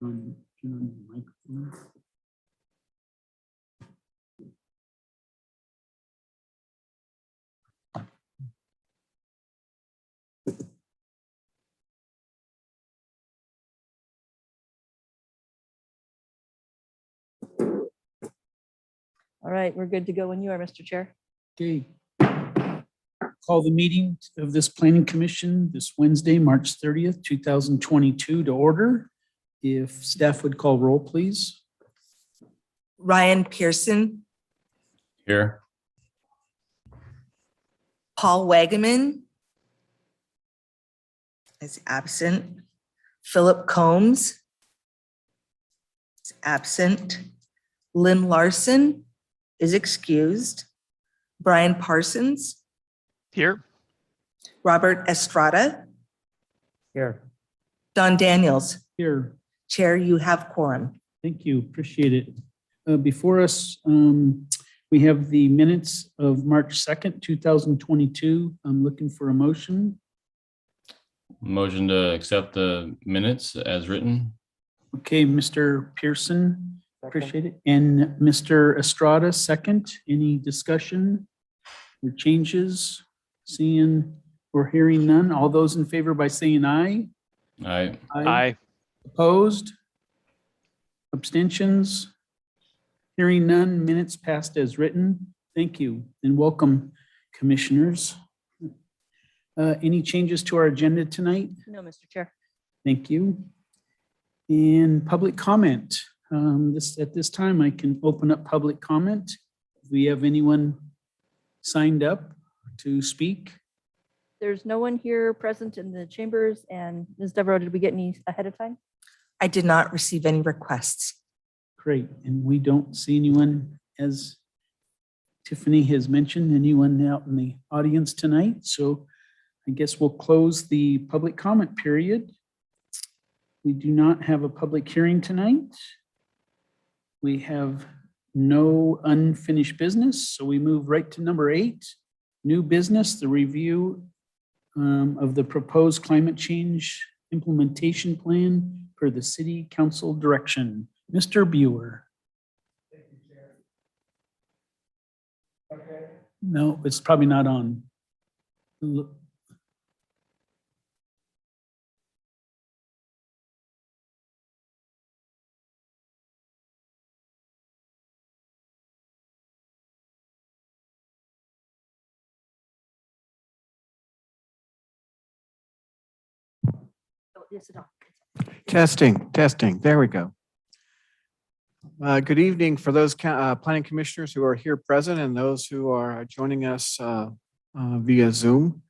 Turn on your microphone. All right, we're good to go when you are, Mr. Chair. Okay. Call the meeting of this planning commission this Wednesday, March 30th, 2022 to order. If staff would call roll, please. Ryan Pearson, Here. Paul Wagaman is absent. Philip Combs is absent. Lynn Larson is excused. Brian Parsons, Here. Robert Estrada, Here. Don Daniels. Here. Chair, you have quorum. Thank you. Appreciate it. Before us, we have the minutes of March 2nd, 2022. I'm looking for a motion. Motion to accept the minutes as written. Okay, Mr. Pearson, appreciate it. And Mr. Estrada, second. Any discussion or changes? Seeing or hearing none. All those in favor by saying aye. Aye. Aye. Opposed? Abstentions? Hearing none, minutes passed as written. Thank you and welcome, commissioners. Any changes to our agenda tonight? No, Mr. Chair. Thank you. And public comment. At this time, I can open up public comment. Do we have anyone signed up to speak? There's no one here present in the chambers. And Ms. Devereaux, did we get any ahead of time? I did not receive any requests. Great, and we don't see anyone, as Tiffany has mentioned, anyone out in the audience tonight. So I guess we'll close the public comment period. We do not have a public hearing tonight. We have no unfinished business, so we move right to number 8, new business, the review of the proposed climate change implementation plan per the city council direction. Mr. Buer. No, it's probably not on. Oh, yes, it's on. Testing. There we go. Good evening for those planning commissioners who are here present and those who are joining us via Zoom.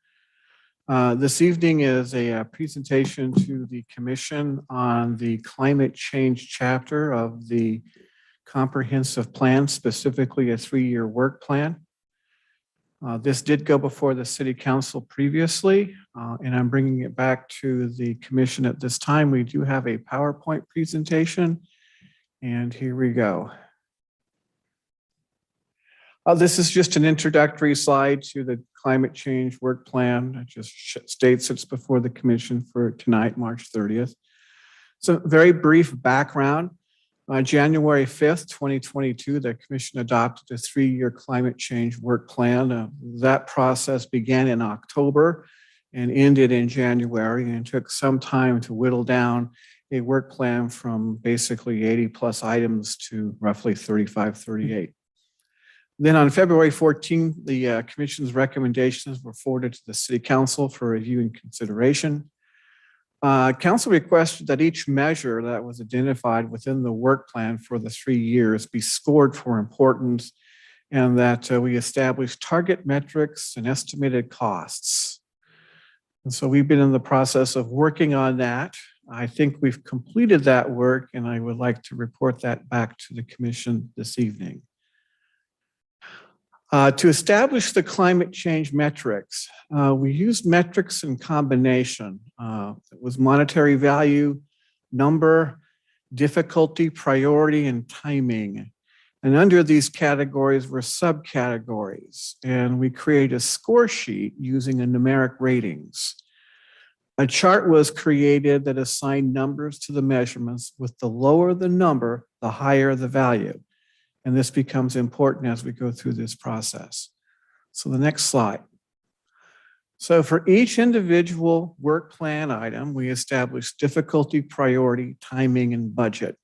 This evening is a presentation to the commission on the climate change chapter of the comprehensive plan, specifically a 3-year work plan. This did go before the city council previously, and I'm bringing it back to the commission at this time. We do have a PowerPoint presentation, and here we go. This is just an introductory slide to the climate change work plan. It just states it's before the commission for tonight, March 30th. So very brief background. On January 5th, 2022, the commission adopted a 3-year climate change work plan. That process began in October and ended in January, and took some time to whittle down a work plan from basically 80 plus items to roughly 35, 38. Then on February 14th, the commission's recommendations were forwarded to the city council for review and consideration. Council requested that each measure that was identified within the work plan for the 3 years be scored for importance, and that we establish target metrics and estimated costs. And so we've been in the process of working on that. I think we've completed that work, and I would like to report that back to the commission this evening. To establish the climate change metrics, we used metrics in combination. It was monetary value, number, difficulty, priority, and timing. And under these categories were subcategories. And we created a score sheet using a numeric ratings. A chart was created that assigned numbers to the measurements. With the lower the number, the higher the value. And this becomes important as we go through this process. So the next slide. So for each individual work plan item, we established difficulty, priority, timing, and budget.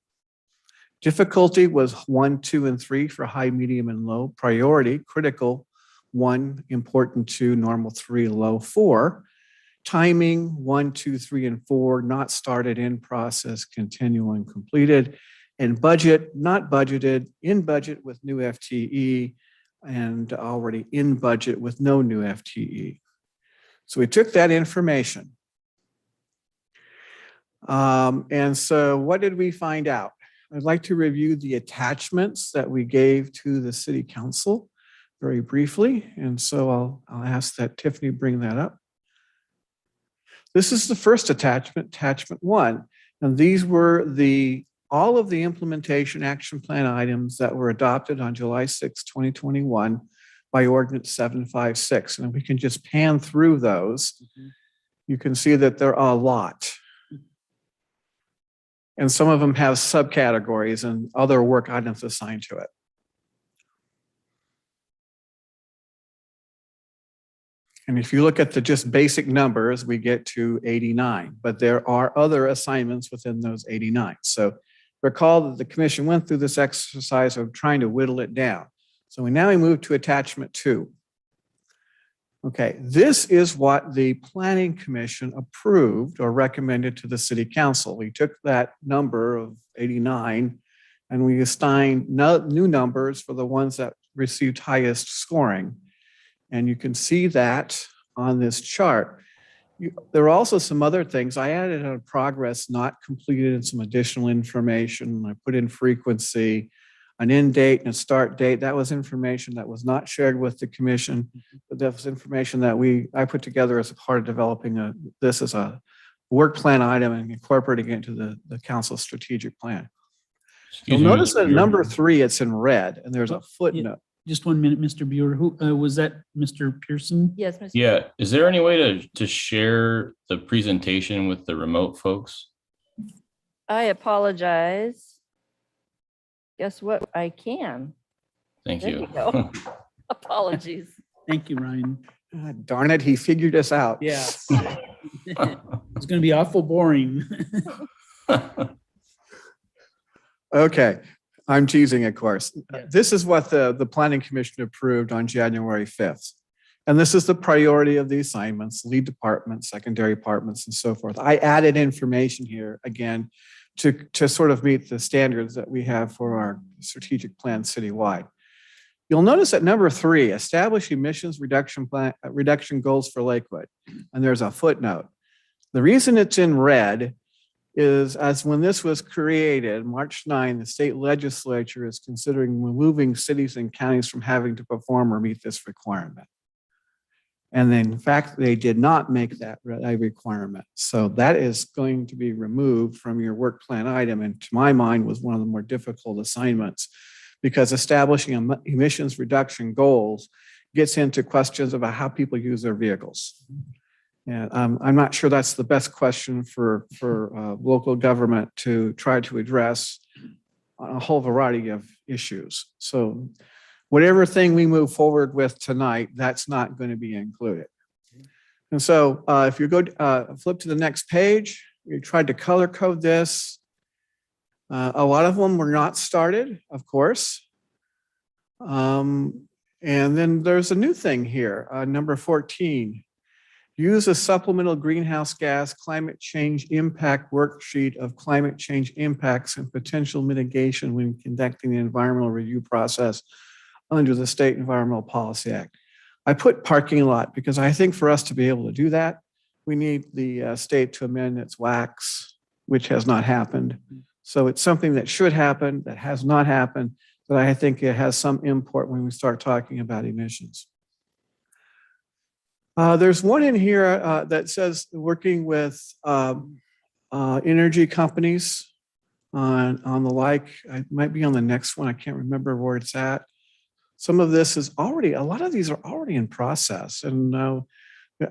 Difficulty was 1, 2, and 3 for high, medium, and low. Priority, critical, 1, important 2, normal 3, low 4. Timing, 1, 2, 3, and 4, not started, in process, continue, and completed. And budget, not budgeted, in budget with new FTE, and already in budget with no new FTE. So we took that information. And so what did we find out? I'd like to review the attachments that we gave to the City Council very briefly. And so I'll ask that Tiffany bring that up. This is the first attachment, attachment 1. And these were all of the implementation action plan items that were adopted on July 6, 2021 by Ordinance 756. And we can just pan through those. You can see that there are a lot. And some of them have subcategories and other work items assigned to it. And if you look at the just basic numbers, we get to 89, but there are other assignments within those 89. So recall that the commission went through this exercise of trying to whittle it down. So now we move to attachment 2. Okay, this is what the Planning Commission approved or recommended to the City Council. We took that number of 89 and we assigned new numbers for the ones that received highest scoring. And you can see that on this chart. There are also some other things. I added a progress not completed and some additional information. I put in frequency, an end date and a start date. That was information that was not shared with the commission, but that was information that I put together as a part of developing this as a work plan item and incorporating it into the council's strategic plan. Excuse You'll me, notice Mr. that Buer. number 3, it's in red, and there's a footnote. Just 1 minute, Mr. Buer. Who was that? Mr. Pearson? Yes, Mr. Yeah, is there any way to share the presentation with the remote folks? I apologize. Guess what? I can. Thank There you. you go. Apologies. Thank you, Ryan. Darn it, he figured us out. Yeah. It's going to be awful boring. Okay, I'm teasing, of course. Yeah. This is what the Planning Commission approved on January 5th. And this is the priority of the assignments, lead departments, secondary departments, and so forth. I added information here, again, to sort of meet the standards that we have for our strategic plan citywide. You'll notice at number 3, establish emissions reduction goals for Lakewood. And there's a footnote. The reason it's in red is as when this was created, March 9, the state legislature is considering removing cities and counties from having to perform or meet this requirement. And then, in fact, they did not make that a requirement. So that is going to be removed from your work plan item. And to my mind was one of the more difficult assignments because establishing emissions reduction goals gets into questions about how people use their vehicles. And I'm not sure that's the best question for local government to try to address on a whole variety of issues. So whatever thing we move forward with tonight, that's not going to be included. And so if you go flip to the next page, we tried to color code this. A lot of them were not started, of course. And then there's a new thing here, number 14. Use a supplemental greenhouse gas climate change impact worksheet of climate change impacts and potential mitigation when conducting the environmental review process under the State Environmental Policy Act. I put parking lot because I think for us to be able to do that, we need the state to amend its WACs, which has not happened. So it's something that should happen, that has not happened, but I think it has some import when we start talking about emissions. There's one in here that says working with energy companies on the like. It might be on the next one. I can't remember where it's at. Some of this is already, a lot of these are already in process. And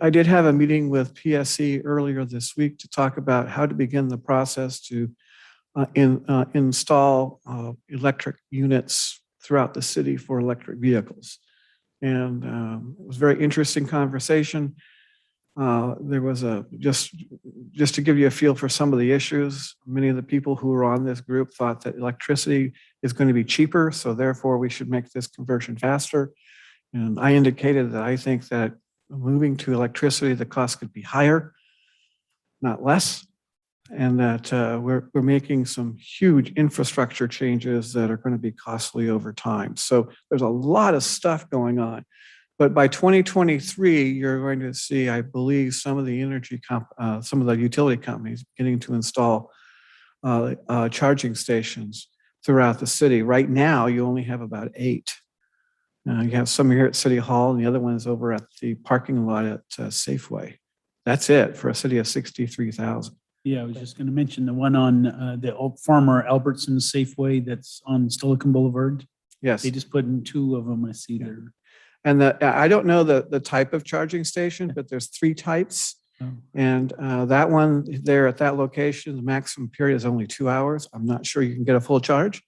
I did have a meeting with PSC earlier this week to talk about how to begin the process to install electric units throughout the city for electric vehicles. And it was a very interesting conversation. There was just to give you a feel for some of the issues, many of the people who were on this group thought that electricity is going to be cheaper, so therefore we should make this conversion faster. And I indicated that I think that moving to electricity, the cost could be higher, not less, and that we're making some huge infrastructure changes that are going to be costly over time. So there's a lot of stuff going on. But by 2023, you're going to see, I believe, some of the some of the utility companies beginning to install charging stations throughout the city. Right now, you only have about 8. You have some here at City Hall, and the other one is over at the parking lot at Safeway. That's it for a city of 63,000. Yeah, I was just going to mention the one on the old former Albertson Safeway that's on Silicon Boulevard. Yes. They just put in 2 of them. I see there. And I don't know the type of charging station, but there's 3 types. Oh. And that one there at that location, the maximum period is only 2 hours. I'm not sure you can get a full charge,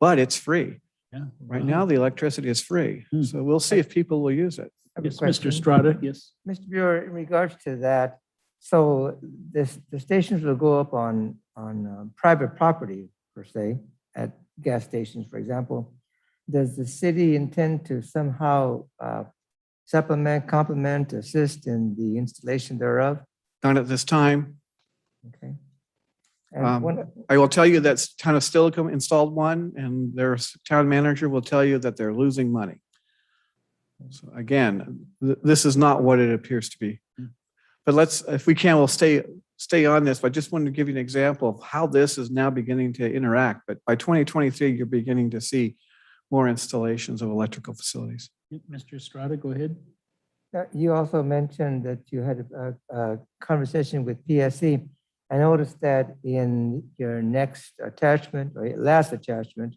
but it's free. Yeah. Right now, the electricity is free. Hmm. So we'll see if people will use it. I have a Yes, Mr. question. Estrada, yes. Mr. Bureau, in regards to that, so the stations will go up on private property per se, at gas stations, for example. Does the city intend to somehow supplement, complement, assist in the installation thereof? Not at this time. Okay. And one, I will tell you that Town of Stillicum installed one, and their town manager will tell you that they're losing money. So again, this is not what it appears to be. But if we can, we'll stay on this. But I just wanted to give you an example of how this is now beginning to interact. But by 2023, you're beginning to see more installations of electrical facilities. Mr. Estrada, go ahead. you also mentioned that you had a conversation with PSC. I noticed that in your next attachment or last attachment,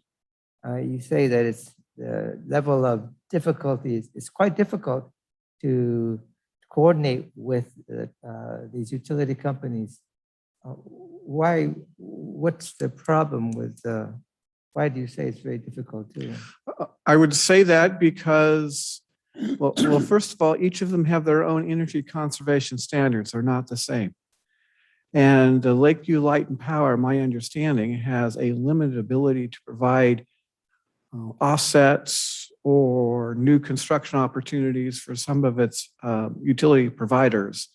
you say that it's the level of difficulty is quite difficult to coordinate with these utility companies. Why? What's the problem with? Why do you say it's very difficult to? I would say that because, well, first of all, each of them have their own energy conservation standards. They're not the same. And the Lakeview Light and Power, my understanding, has a limited ability to provide offsets or new construction opportunities for some of its utility providers.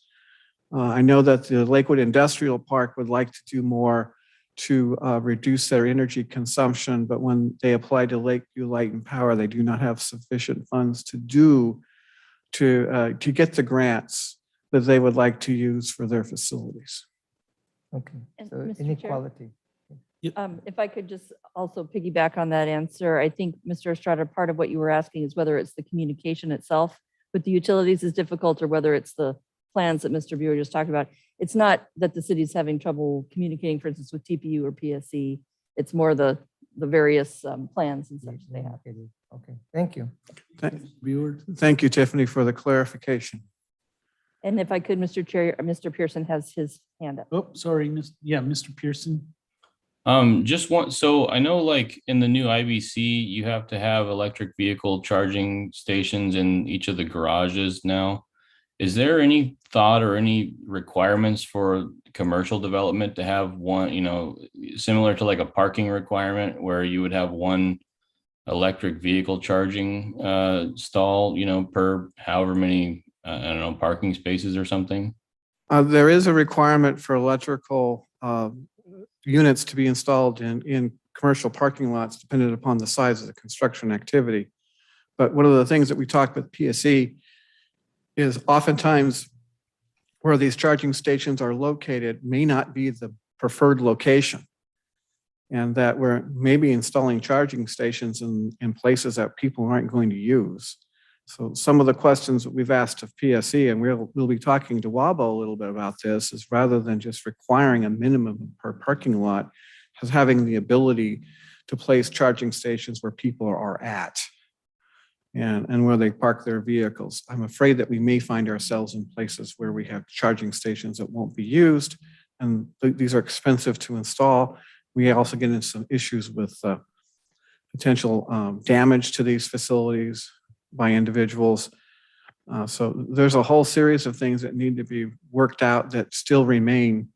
I know that the Lakewood Industrial Park would like to do more to reduce their energy consumption, but when they apply to Lakeview Light and Power, they do not have sufficient funds to get the grants that they would like to use for their facilities. Okay, And so Mr. Chair? inequality. If I could just also piggyback on that answer, I think, Mr. Estrada, part of what you were asking is whether it's the communication itself with the utilities is difficult or whether it's the plans that Mr. Buer just talked about. It's not that the city's having trouble communicating, for instance, with TPU or PSC. It's more the various plans and such they have. Okay, thank you. Buer? Thank you, Tiffany, for the clarification. And if I could, Mr. Chair, Mr. Pearson has his hand up. Oh, sorry, Mr. Pearson. So I know like in the new IBC, you have to have electric vehicle charging stations in each of the garages now. Is there any thought or any requirements for commercial development to have one, similar to like a parking requirement where you would have one electric vehicle charging stall, per however many, parking spaces or something? There is a requirement for electrical units to be installed in commercial parking lots dependent upon the size of the construction activity. But one of the things that we talked with PSE is oftentimes where these charging stations are located may not be the preferred location. And that we're maybe installing charging stations in places that people aren't going to use. So some of the questions that we've asked of PSE, and we'll be talking to WABO a little bit about this, is rather than just requiring a minimum per parking lot, is having the ability to place charging stations where people are at. and where they park their vehicles. I'm afraid that we may find ourselves in places where we have charging stations that won't be used, and these are expensive to install. We also get into some issues with potential damage to these facilities by individuals. So there's a whole series of things that need to be worked out that still remain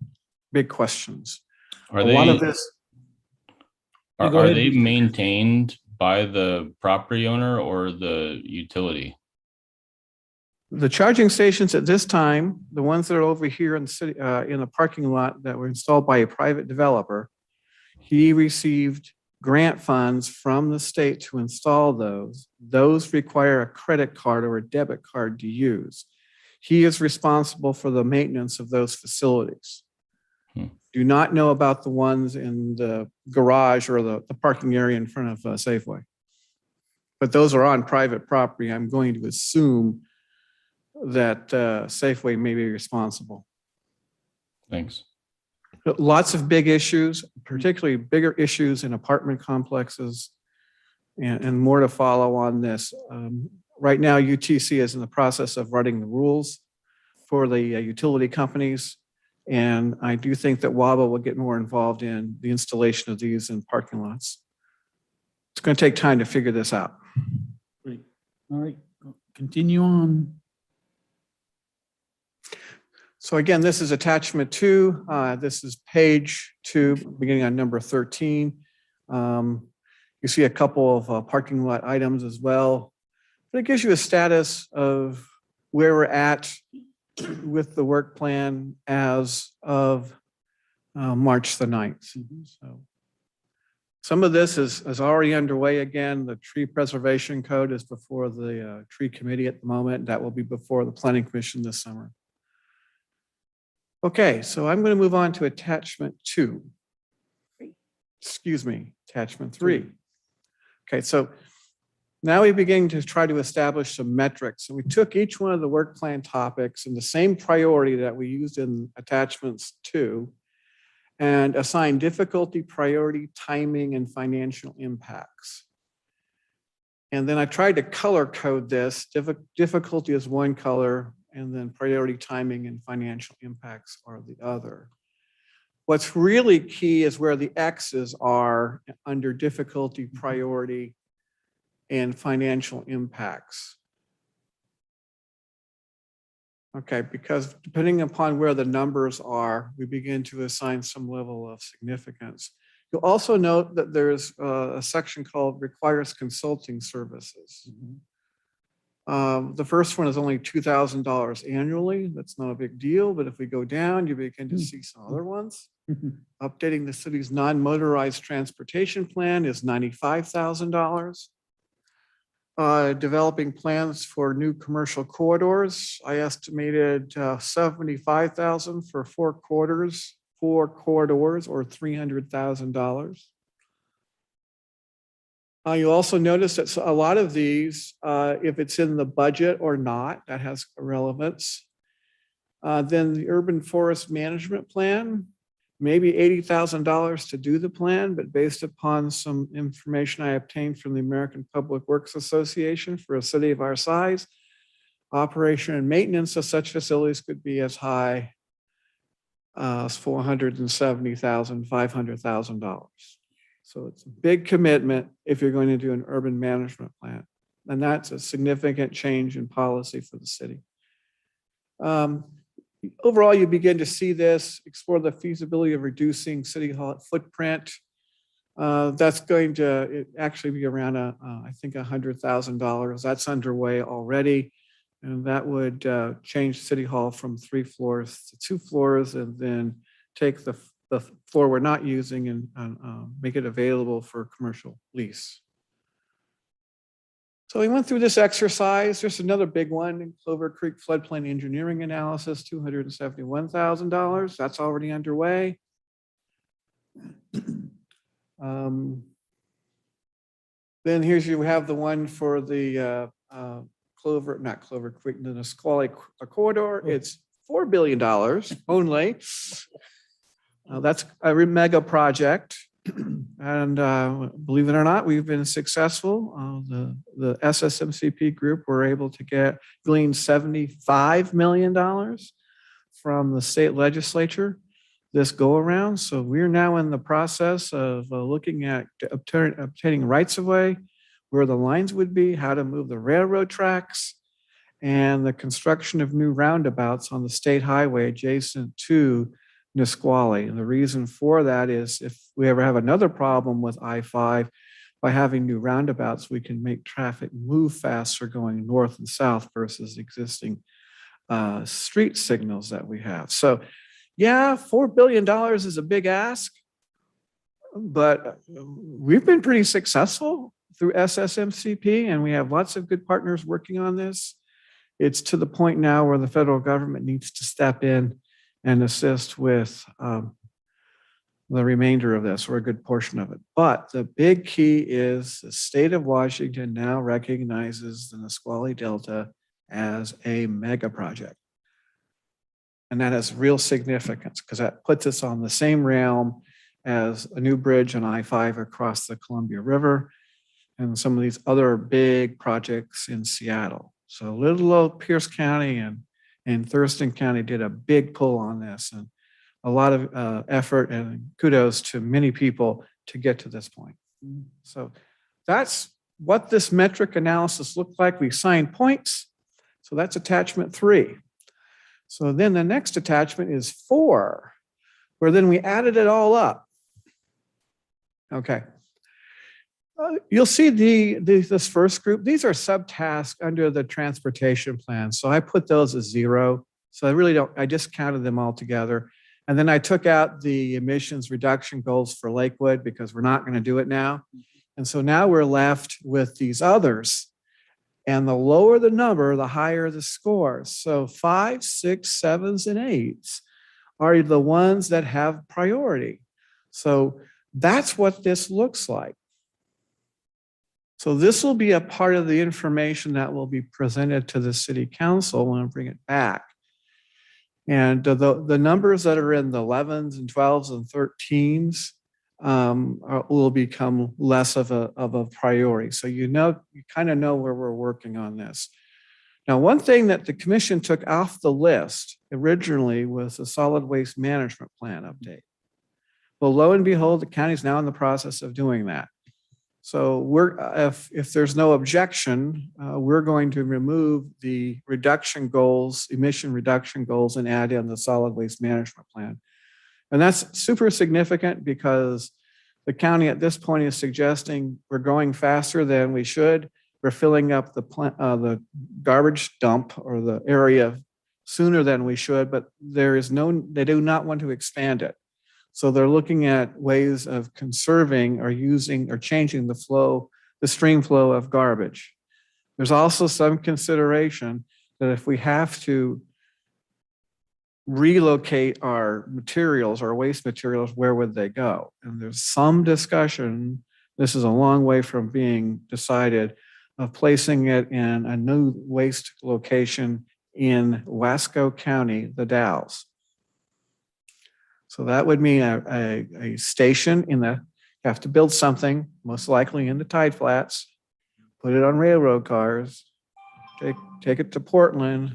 big questions. Are A lot of they, this, Go are ahead, they Mr. maintained by the property owner or the utility? the charging stations at this time, the ones that are over here in the city, in the parking lot that were installed by a private developer, he received grant funds from the state to install those. Those require a credit card or a debit card to use. He is responsible for the maintenance of those facilities. Do not know about the ones in the garage or the parking area in front of Safeway. But those are on private property. I'm going to assume that Safeway may be responsible. Thanks. Lots of big issues, particularly bigger issues in apartment complexes, and more to follow on this. Right now, UTC is in the process of writing the rules for the utility companies. And I do think that WABA will get more involved in the installation of these in parking lots. It's going to take time to figure this out. Great. All right, continue on. So again, this is attachment 2. This is page 2, beginning on number 13. You see a couple of parking lot items as well. But it gives you a status of where we're at with the work plan as of March the 9th. So some of this is already underway. Again, the tree preservation code is before the tree committee at the moment. That will be before the planning commission this summer. Okay, so I'm going to move on to attachment 2. Excuse me, attachment 3. Okay, so now we begin to try to establish some metrics. And we took each one of the work plan topics and the same priority that we used in attachments 2 and assigned difficulty, priority, timing, and financial impacts. And then I tried to color code this. Difficulty is one color, and then priority, timing, and financial impacts are the other. What's really key is where the X's are under difficulty, priority, and financial impacts. Okay, because depending upon where the numbers are, we begin to assign some level of significance. You'll also note that there's a section called requires consulting services. The first one is only $2,000 annually. That's not a big deal, but if we go down, you begin to see some other ones. Updating the city's non-motorized transportation plan is $95,000. Developing plans for new commercial corridors, I estimated 75,000 for 4 corridors, or $300,000. You also notice that a lot of these, if it's in the budget or not, that has relevance. Then the urban forest management plan, maybe $80,000 to do the plan, but based upon some information I obtained from the American Public Works Association for a city of our size, operation and maintenance of such facilities could be as high as $470,000, $500,000. So it's a big commitment if you're going to do an urban management plan. And that's a significant change in policy for the city. Overall, you begin to see this, explore the feasibility of reducing city hall footprint. That's going to actually be around, I think, $100,000. That's underway already. And that would change City Hall from 3 floors to 2 floors, and then take the floor we're not using and make it available for commercial lease. So we went through this exercise. There's another big one in Clover Creek floodplain engineering analysis, $271,000. That's already underway. Then here's you have the one for the not Clover Creek, the Nisqually corridor. It's $4 billion only. That's a mega project. And believe it or not, we've been successful. The SSMCP group were able to glean $75 million from the state legislature this go around. So we're now in the process of looking at obtaining rights of way, where the lines would be, how to move the railroad tracks, and the construction of new roundabouts on the state highway adjacent to Nisqually. And the reason for that is if we ever have another problem with I-5, by having new roundabouts, we can make traffic move faster going north and south versus existing street signals that we have. So yeah, $4 billion is a big ask, but we've been pretty successful through SSMCP, and we have lots of good partners working on this. It's to the point now where the federal government needs to step in and assist with the remainder of this, or a good portion of it. But the big key is the state of Washington now recognizes the Nisqually Delta as a mega project. And that has real significance because that puts us on the same realm as a new bridge on I-5 across the Columbia River and some of these other big projects in Seattle. So little old Pierce County and Thurston County did a big pull on this, and a lot of effort and kudos to many people to get to this point. So that's what this metric analysis looked like. We assigned points. So that's attachment 3. So then the next attachment is 4, where then we added it all up. Okay. You'll see this first group. These are subtasks under the transportation plan. So I put those as 0. So I just counted them all together. And then I took out the emissions reduction goals for Lakewood because we're not going to do it now. And so now we're left with these others. And the lower the number, the higher the scores. So 5, 6, 7s, and 8s are the ones that have priority. So that's what this looks like. So this will be a part of the information that will be presented to the city council when I bring it back. And the numbers that are in the 11s and 12s and 13s will become less of a priority. So you kind of know where we're working on this. Now, one thing that the commission took off the list originally was the solid waste management plan update. Well, lo and behold, the county is now in the process of doing that. So if there's no objection, we're going to remove the reduction goals, emission reduction goals, and add in the solid waste management plan. And that's super significant because the county at this point is suggesting we're going faster than we should. We're filling up the garbage dump or the area sooner than we should, but they do not want to expand it. So they're looking at ways of conserving or using or changing the stream flow of garbage. There's also some consideration that if we have to relocate our materials, our waste materials, where would they go? And there's some discussion, this is a long way from being decided, of placing it in a new waste location in Wasco County, the Dalles. So that would mean a station you have to build something, most likely in the tide flats, put it on railroad cars, take it to Portland,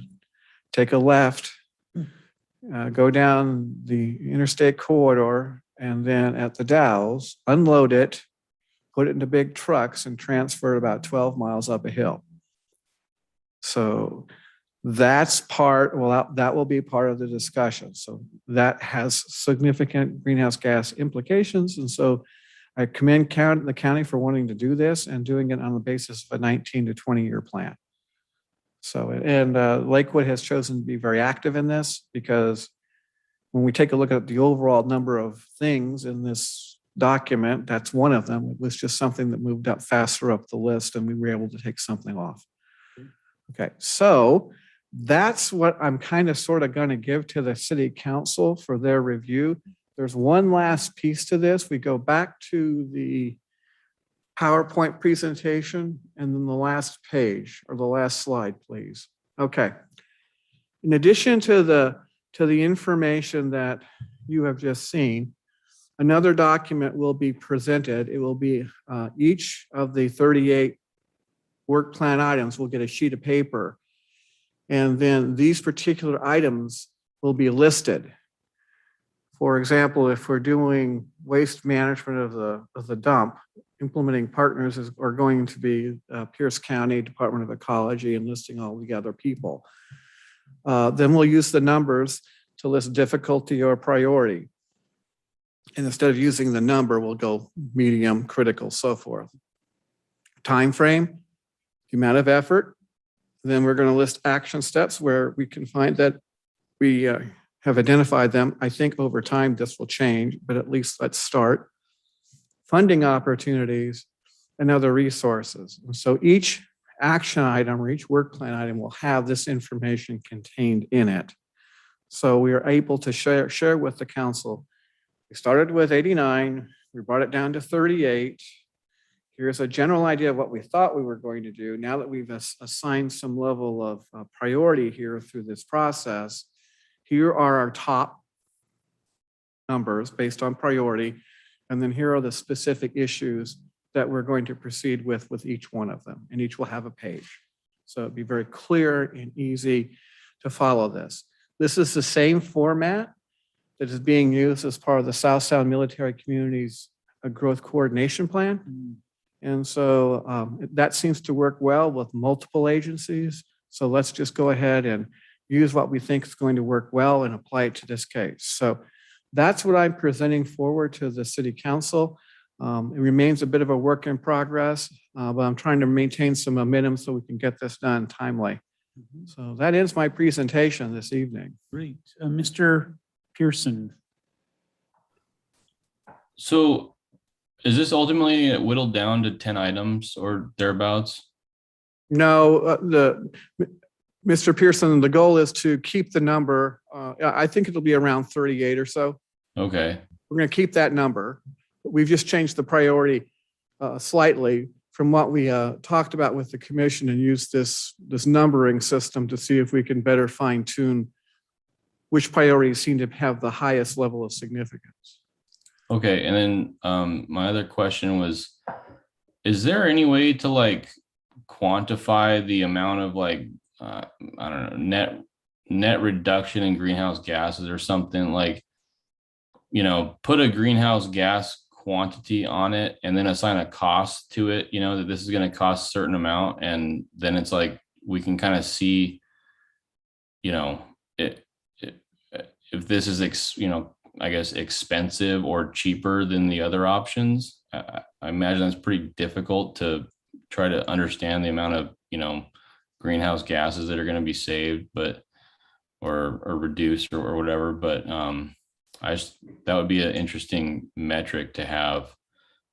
take a left, go down the interstate corridor, and then at the Dalles, unload it, put it into big trucks, and transfer it about 12 miles up a hill. So that will be part of the discussion. So that has significant greenhouse gas implications. And so I commend the county for wanting to do this and doing it on the basis of a 19 to 20-year plan. So, and Lakewood has chosen to be very active in this because when we take a look at the overall number of things in this document, that's one of them. It was just something that moved up faster up the list and we were able to take something off. Okay, so that's what I'm kind of sort of going to give to the city council for their review. There's one last piece to this. We go back to the PowerPoint presentation and then the last page or the last slide, please. Okay. In addition to the information that you have just seen, Another document will be presented. It will be each of the 38 work plan items will get a sheet of paper. And then these particular items will be listed. For example, if we're doing waste management of the dump, implementing partners are going to be Pierce County Department of Ecology and listing all the other people. Then we'll use the numbers to list difficulty or priority. And instead of using the number, we'll go medium, critical, so forth. Time frame, the amount of effort. Then we're going to list action steps where we can find that we have identified them. I think over time this will change, but at least let's start. Funding opportunities and other resources. And so each action item or each work plan item will have this information contained in it. So we are able to share with the council. We started with 89, we brought it down to 38. Here's a general idea of what we thought we were going to do. Now that we've assigned some level of priority here through this process, here are our top numbers based on priority. And then here are the specific issues that we're going to proceed with each one of them. And each will have a page. So it'd be very clear and easy to follow this. This is the same format that is being used as part of the South Sound Military Communities Growth Coordination Plan. And so that seems to work well with multiple agencies. So let's just go ahead and use what we think is going to work well and apply it to this case. So that's what I'm presenting forward to the City Council. It remains a bit of a work in progress, but I'm trying to maintain some momentum so we can get this done timely. So that ends my presentation this evening. Great. Mr. Pearson. So is this ultimately whittled down to 10 items or thereabouts? No, Mr. Pearson, the goal is to keep the number. I think it'll be around 38 or so. Okay. We're going to keep that number. We've just changed the priority slightly from what we talked about with the commission and used this numbering system to see if we can better fine tune which priorities seem to have the highest level of significance. Okay. And then my other question was, is there any way to like quantify the amount of like, I don't know, net reduction in greenhouse gases or something, like, you know, put a greenhouse gas quantity on it and then assign a cost to it, you know, that this is going to cost a certain amount. And then it's like, we can kind of see, you know, if this is, you know, I guess expensive or cheaper than the other options. I imagine that's pretty difficult to try to understand the amount of, you know, greenhouse gases that are going to be saved, but, or reduced or whatever. But that would be an interesting metric to have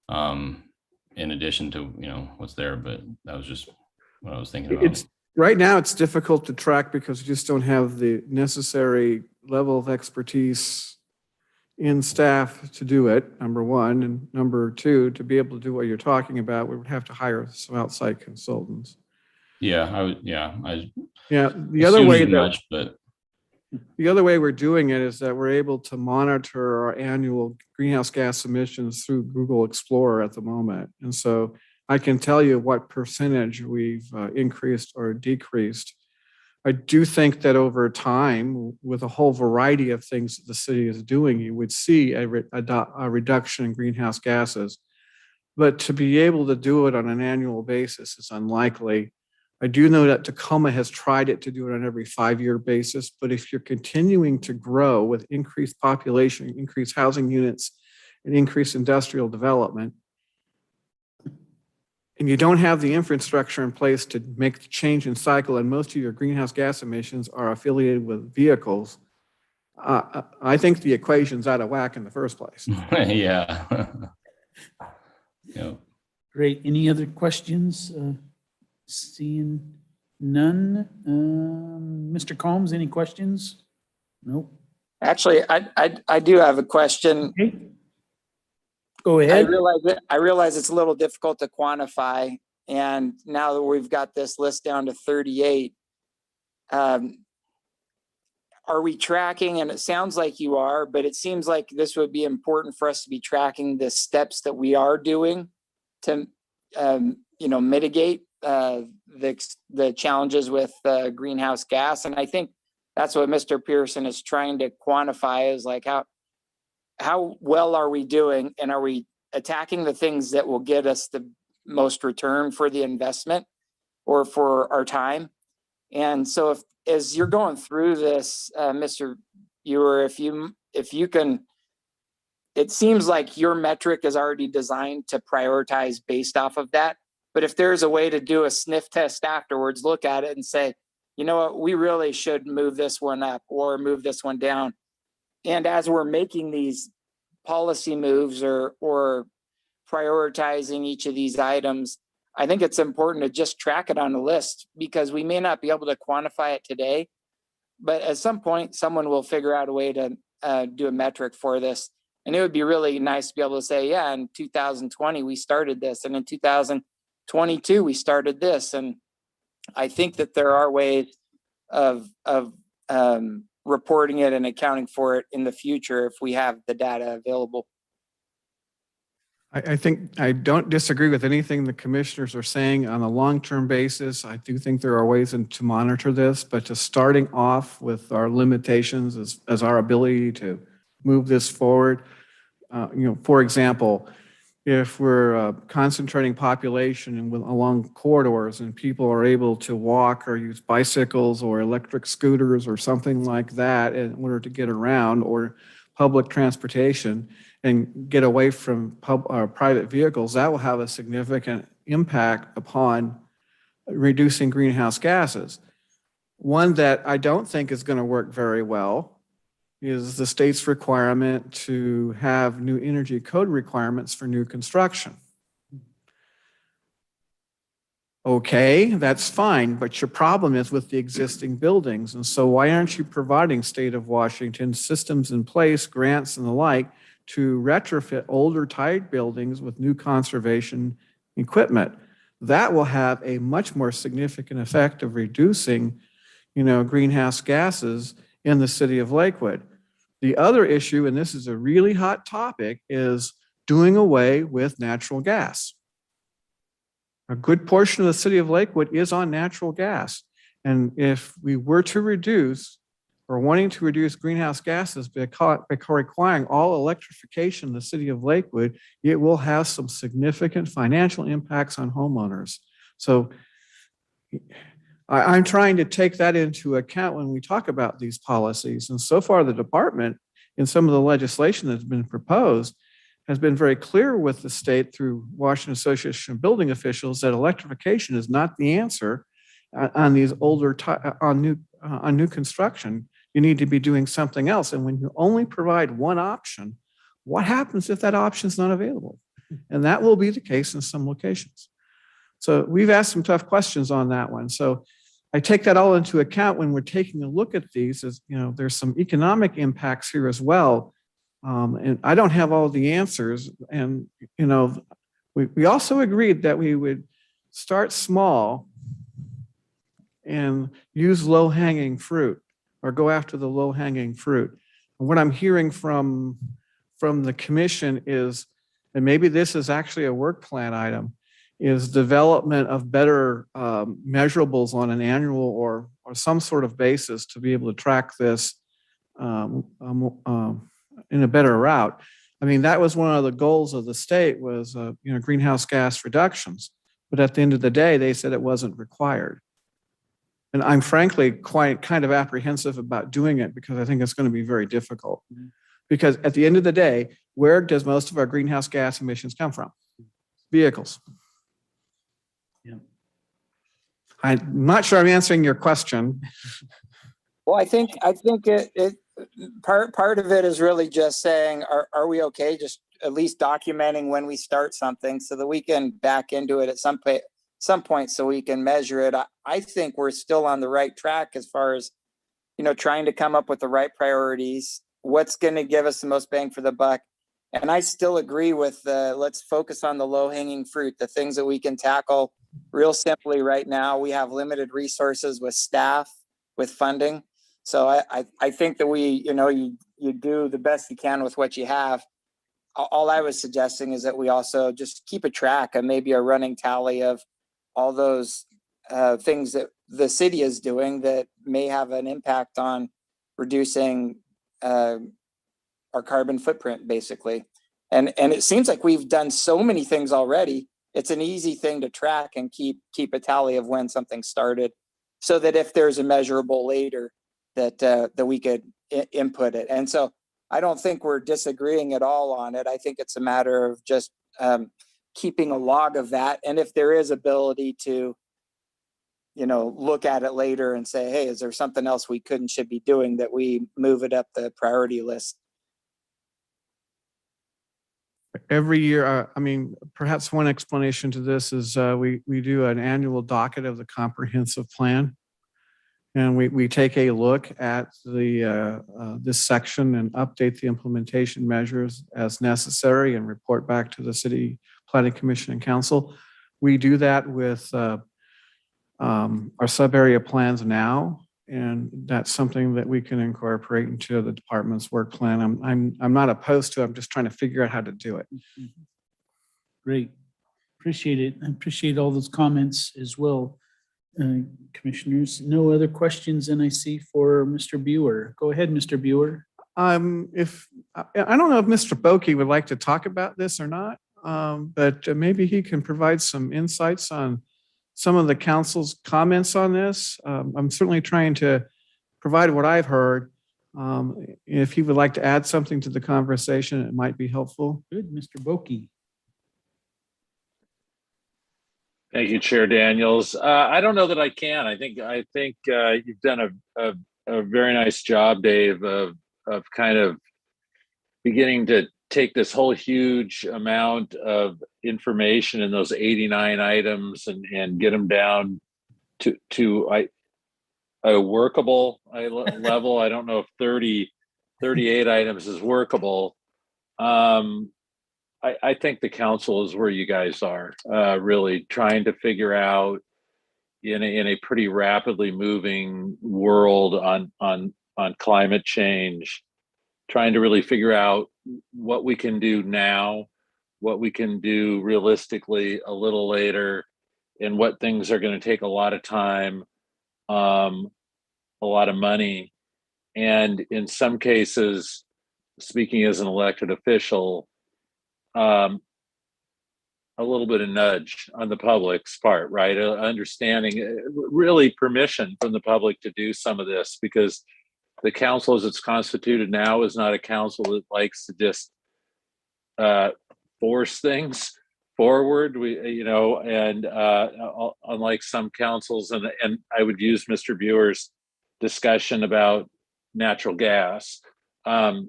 in addition to, you know, what's there. But that was just what I was thinking about. Right now it's difficult to track because we just don't have the necessary level of expertise in staff to do it, number one. And number two, to be able to do what you're talking about, we would have to hire some outside consultants. Yeah, The other way the other way we're doing it is that we're able to monitor our annual greenhouse gas emissions through Google Explorer at the moment. And so I can tell you what percentage we've increased or decreased. I do think that over time, with a whole variety of things that the city is doing, you would see a reduction in greenhouse gases. But to be able to do it on an annual basis is unlikely. I do know that Tacoma has tried it to do it on every 5-year basis, but if you're continuing to grow with increased population, increased housing units, and increased industrial development, and you don't have the infrastructure in place to make the change in cycle, and most of your greenhouse gas emissions are affiliated with vehicles, I think the equation's out of whack in the first place. yeah. Yep. Great. Any other questions? Seeing none. Mr. Combs, any questions? Nope. Actually, I do have a question. Okay. Go I ahead. realize it's a little difficult to quantify, and now that we've got this list down to 38, are we tracking? And it sounds like you are, but it seems like this would be important for us to be tracking the steps that we are doing to, mitigate the challenges with greenhouse gas. And I think that's what Mr. Pearson is trying to quantify, is like how well are we doing, and are we attacking the things that will get us the most return for the investment or for our time. And so as you're going through this, Mr. Ewer, if you can, it seems like your metric is already designed to prioritize based off of that. But if there's a way to do a sniff test afterwards, look at it and say, you know what, we really should move this one up or move this one down. And as we're making these policy moves or prioritizing each of these items, I think it's important to just track it on a list, because we may not be able to quantify it today, but at some point, someone will figure out a way to do a metric for this. And it would be really nice to be able to say, yeah, in 2020, we started this, and in 2022, we started this. And I think that there are ways of reporting it and accounting for it in the future if we have the data available. I think I don't disagree with anything the commissioners are saying on a long-term basis. I do think there are ways to monitor this, but just starting off with our limitations as our ability to move this forward. For example, if we're concentrating population and along corridors and people are able to walk or use bicycles or electric scooters or something like that in order to get around, or public transportation, and get away from private vehicles, that will have a significant impact upon reducing greenhouse gases. One that I don't think is going to work very well is the state's requirement to have new energy code requirements for new construction. Okay, that's fine, but your problem is with the existing buildings. And so why aren't you providing, State of Washington, systems in place, grants and the like, to retrofit older tired buildings with new conservation equipment? That will have a much more significant effect of reducing, greenhouse gases in the city of Lakewood. The other issue, and this is a really hot topic, is doing away with natural gas. A good portion of the city of Lakewood is on natural gas. And if we were to reduce or wanting to reduce greenhouse gases by requiring all electrification in the city of Lakewood, it will have some significant financial impacts on homeowners. So I'm trying to take that into account when we talk about these policies. And so far, the department, in some of the legislation that's been proposed, has been very clear with the state through Washington Association of Building Officials that electrification is not the answer on these on new construction. You need to be doing something else. And when you only provide one option, what happens if that option is not available? And that will be the case in some locations. So we've asked some tough questions on that one. So I take that all into account when we're taking a look at these. As there's some economic impacts here as well. And I don't have all the answers. And, we also agreed that we would start small and use low-hanging fruit, or go after the low-hanging fruit. And what I'm hearing from the commission is, and maybe this is actually a work plan item, is development of better measurables on an annual or some sort of basis to be able to track this in a better route. I mean, that was one of the goals of the state was, greenhouse gas reductions. But at the end of the day, they said it wasn't required. And I'm frankly kind of apprehensive about doing it, because I think it's going to be very difficult. Because at the end of the day, where does most of our greenhouse gas emissions come from? Vehicles. Yeah. I'm not sure I'm answering your question. Well, I think it part of it is really just saying, are we okay? Just at least documenting when we start something so that we can back into it at some point so we can measure it. I think we're still on the right track as far as, trying to come up with the right priorities, what's going to give us the most bang for the buck. And I still agree with let's focus on the low-hanging fruit, the things that we can tackle real simply right now. We have limited resources with staff, with funding. So I think that you do the best you can with what you have. All I was suggesting is that we also just keep a track and maybe a running tally of all those things that the city is doing that may have an impact on reducing our carbon footprint, basically. And it seems like we've done so many things already. It's an easy thing to track and keep a tally of when something started, so that if there's a measurable later, that we could input it. And so I don't think we're disagreeing at all on it. I think it's a matter of just keeping a log of that. And if there is ability to, look at it later and say, hey, is there something else we could and should be doing, that we move it up the priority list? Every year, perhaps one explanation to this is we do an annual docket of the comprehensive plan. And we take a look at this section and update the implementation measures as necessary and report back to the City Planning Commission and Council. We do that with our sub-area plans now, and that's something that we can incorporate into the department's work plan. I'm not opposed to it. I'm just trying to figure out how to do it. Great. Appreciate it. I appreciate all those comments as well. Commissioners, no other questions, and I see for Mr. Buer. Go ahead, Mr. Buer. If I don't know if Mr. Boki would like to talk about this or not, but maybe he can provide some insights on some of the council's comments on this. I'm certainly trying to provide what I've heard. If he would like to add something to the conversation, it might be helpful. Good, Mr. Boki. Thank you, Chair Daniels. I don't know that I can. I think you've done a very nice job, Dave, of kind of beginning to take this whole huge amount of information in those 89 items and get them down to a workable level. I don't know if 38 items is workable. I think the council is where you guys are, really trying to figure out in a pretty rapidly moving world on climate change, trying to really figure out what we can do now, what we can do realistically a little later, and what things are going to take a lot of time, a lot of money, and in some cases, speaking as an elected official, a little bit of nudge on the public's part, right? Understanding, really permission from the public to do some of this, because the council as it's constituted now is not a council that likes to just force things forward. Unlike some councils, and I would use Mr. Buer's discussion about natural gas. I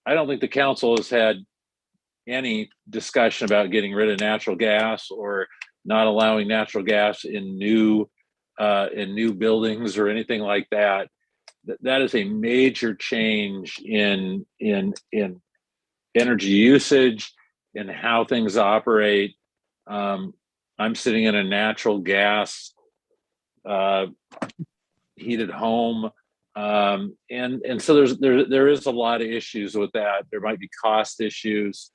don't think the council has had any discussion about getting rid of natural gas or not allowing natural gas in new buildings or anything like that. That is a major change in energy usage and how things operate. I'm sitting in a natural gas heated home, and so there is a lot of issues with that. There might be cost issues.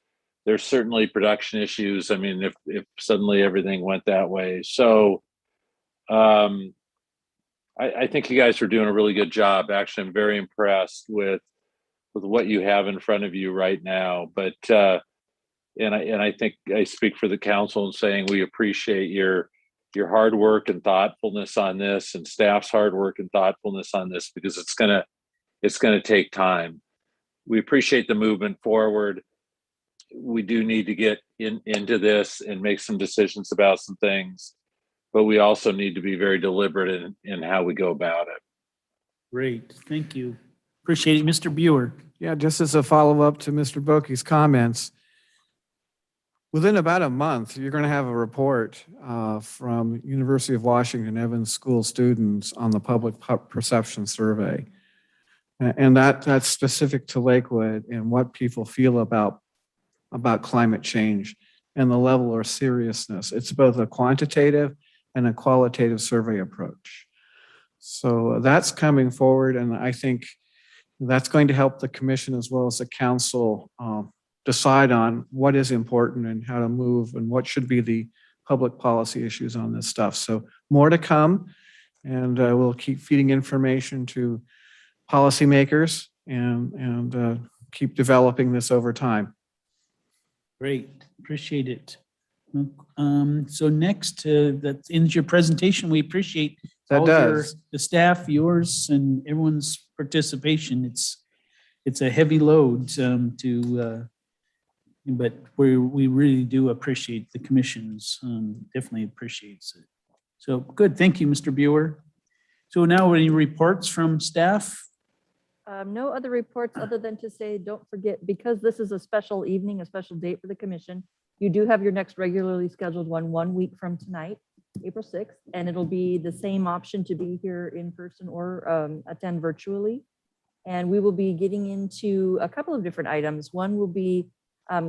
There's certainly production issues. I mean, if suddenly everything went that way. So I think you guys are doing a really good job. Actually, I'm very impressed with what you have in front of you right now. But and I think I speak for the council in saying we appreciate your hard work and thoughtfulness on this, and staff's hard work and thoughtfulness on this, because it's gonna take time. We appreciate the movement forward. We do need to get into this and make some decisions about some things, but we also need to be very deliberate in how we go about it. Great, thank you. Appreciate it, Mr. Buer. Yeah, just as a follow-up to Mr. Boki's comments, within about a month, you're going to have a report from University of Washington Evans School students on the public perception survey. And that's specific to Lakewood and what people feel about climate change and the level of seriousness. It's both a quantitative and a qualitative survey approach. So that's coming forward, and I think that's going to help the commission as well as the council decide on what is important and how to move and what should be the public policy issues on this stuff. So more to come, and we'll keep feeding information to policymakers and keep developing this over time. Great, appreciate it. So next, that ends your presentation. We appreciate That all does. the staff, yours, and everyone's participation. It's a heavy load but we really do appreciate the commission's, definitely appreciates it. So good, thank you, Mr. Buer. So now any reports from staff? No other reports other than to say, don't forget, because this is a special evening, a special date for the commission, you do have your next regularly scheduled one week from tonight, April 6th, and it'll be the same option to be here in person or attend virtually. And we will be getting into a couple of different items. One will be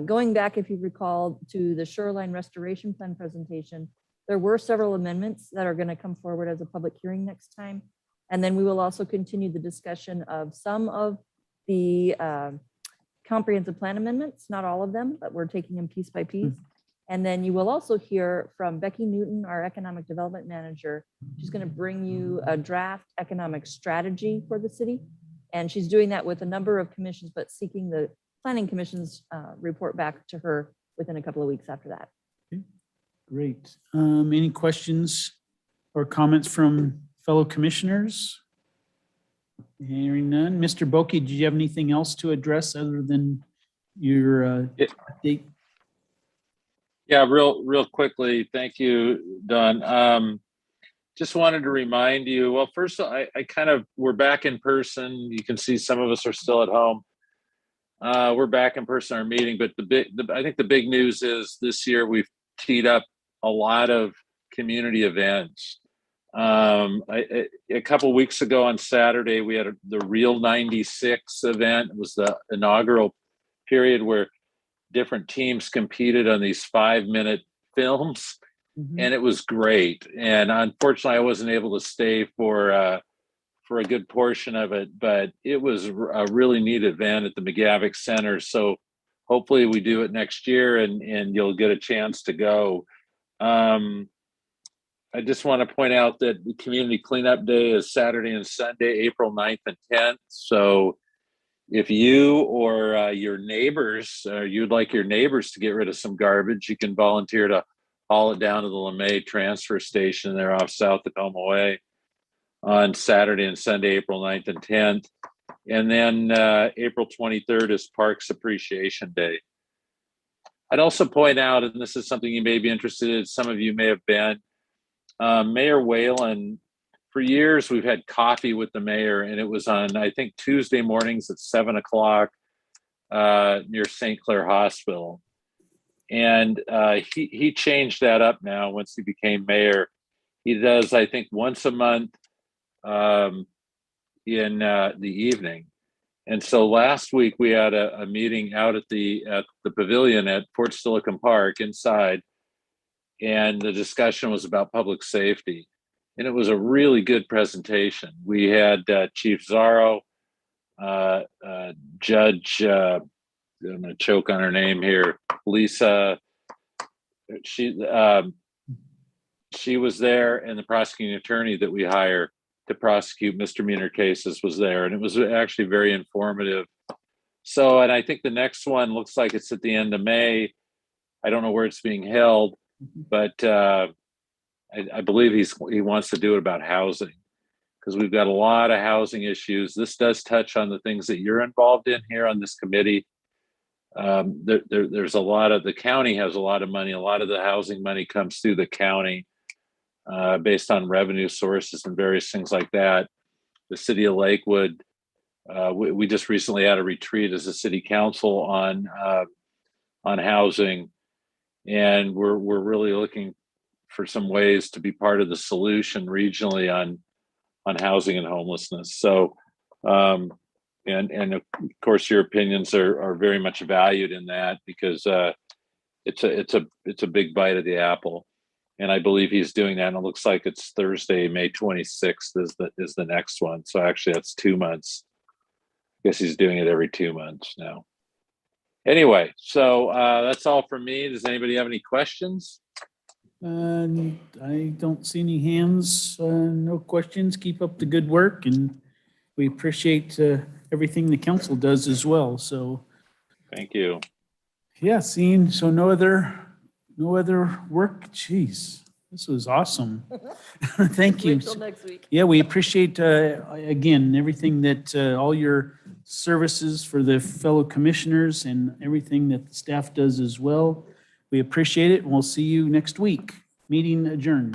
going back, if you recall, to the shoreline restoration plan presentation. There were several amendments that are going to come forward as a public hearing next time. And then we will also continue the discussion of some of the comprehensive plan amendments, not all of them, but we're taking them piece by piece. And then you will also hear from Becky Newton, our economic development manager. She's going to bring you a draft economic strategy for the city. And she's doing that with a number of commissions, but seeking the planning commission's report back to her within a couple of weeks after that. Great. Any questions or comments from fellow commissioners? Hearing none. Mr. Boki, did you have anything else to address other than your update? Yeah, real quickly. Thank you, Don. Just wanted to remind you, well, first, we're back in person. You can see some of us are still at home. We're back in person, our meeting, but I think the big news is this year we've teed up a lot of community events. A couple weeks ago on Saturday, we had the Real 96 event. It was the inaugural period where different teams competed on these 5-minute films, and it was great. And unfortunately, I wasn't able to stay for a good portion of it, but it was a really neat event at the McGavick Center. So hopefully we do it next year, and you'll get a chance to go. I just want to point out that the Community Cleanup Day is Saturday and Sunday, April 9th and 10th. So if you or your neighbors, you'd like your neighbors to get rid of some garbage, you can volunteer to haul it down to the LeMay transfer station there off South Tacoma Way on Saturday and Sunday, April 9th and 10th. And then April 23rd is Parks Appreciation Day. I'd also point out, and this is something you may be interested in, some of you may have been, Mayor Whalen, for years we've had coffee with the mayor, and it was on, I think, Tuesday mornings at 7 o'clock near St. Clair Hospital. And he changed that up now once he became mayor. He does, I think, once a month in the evening. And so last week we had a meeting out at the pavilion at Fort Steilacoom Park inside, and the discussion was about public safety. And it was a really good presentation. We had Chief Zarro, Judge, I'm going to choke on her name here, Lisa. She was there, and the prosecuting attorney that we hire to prosecute misdemeanor cases was there, and it was actually very informative. So, and I think the next one looks like it's at the end of May. I don't know where it's being held, but I believe he wants to do it about housing, because we've got a lot of housing issues. This does touch on the things that you're involved in here on this committee. There's a lot of, the county has a lot of money. A lot of the housing money comes through the county based on revenue sources and various things like that. The city of Lakewood, we just recently had a retreat as a city council on housing, and we're really looking for some ways to be part of the solution regionally on housing and homelessness. So, and of course, your opinions are very much valued in that, because it's a big bite of the apple. And I believe he's doing that. And it looks like it's Thursday, May 26th is the next one. So actually that's 2 months. I guess he's doing it every 2 months now. Anyway, so that's all from me. Does anybody have any questions? I don't see any hands, no questions. Keep up the good work, and we appreciate everything the council does as well. So, Thank you. yeah, seeing, so no other work. Jeez, this was awesome. Thank you. Wait till next week. Yeah, we appreciate, again, everything that, all your services for the fellow commissioners and everything that the staff does as well. We appreciate it, and we'll see you next week. Meeting adjourned.